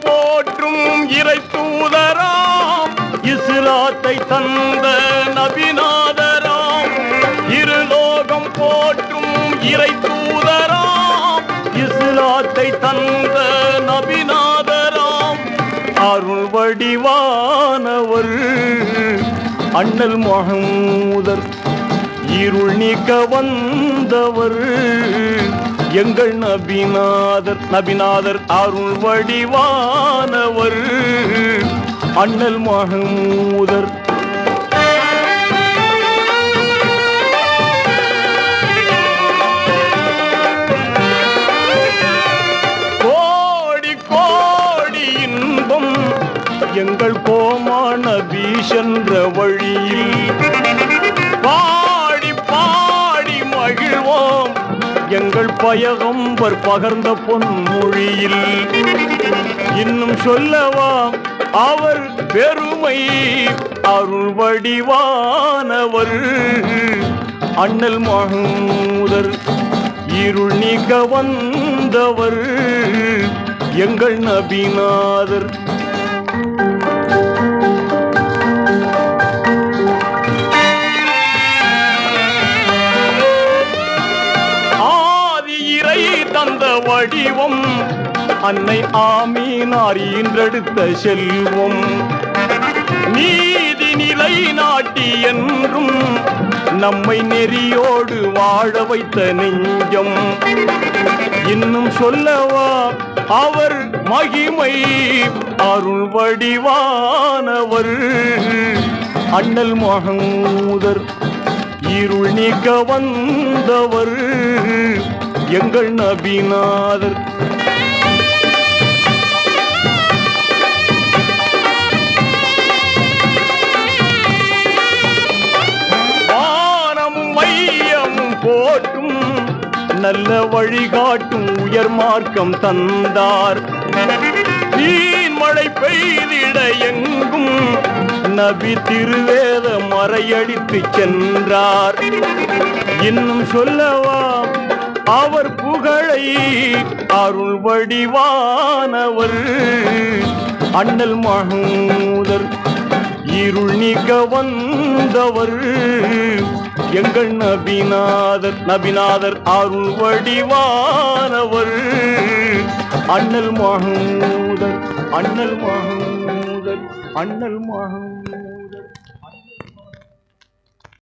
போற்றும் இறை தூதராம் இஸ்லாத்தை தந்த நபிநாதராம். இருலோகம் போற்றும் இறை தூதராம் இஸ்லாத்தை தந்த நபிநாதராம். அருள் வடிவானவர் அண்ணல் முஹம்மதர். இருள் நீக்க வந்தவர் எங்கள் நபிநாதர். அருள் வடிவானவர் அண்ணல் முஹம்மதர். கோடி கோடி இன்பம் எங்கள் கோமான நபி சென்ற வழியில் பாடி பாடி மகிழ்வோம் எங்கள் பயகம்பர் பகர்ந்த பொன்மொழியில். இன்னும் சொல்லவா அவர் பெருமை? அருள் வடிவானவர் அண்ணல் முஹம்மதர். இருள் நீக்க வந்தவர் எங்கள் நபிநாதர். தந்த வடிவம் அன்னை ஆமீனார் ஈன்றெடுத்த செல்வம். நீதி நிலை நாட்டி என்றும் நம்மை நெறியோடு வாழ வைத்த நெஞ்சம். இன்னும் சொல்லவா அவர் மகிமை? அருள் வடிவானவர் அண்ணல் முஹம்மதர். இருள் நீக்க வந்தவர் எங்கள் நபிநாதர். வானமும் மையமும் போட்டும் நல்ல வழிகாட்டும் உயர் மார்க்கம் தந்தார். மழை பெய்திட எங்கும் நபி திருவேத மறையடித்து சென்றார். இன்னும் சொல்லவா அவர் புகழை? அருள் வடிவானவர் அண்ணல் முஹம்மதர். இருள் நீக்க வந்தவர் எங்கள் நபிநாதர். அருள் வடிவானவர் அண்ணல் முஹம்மதர். அண்ணல் முஹம்மதர்.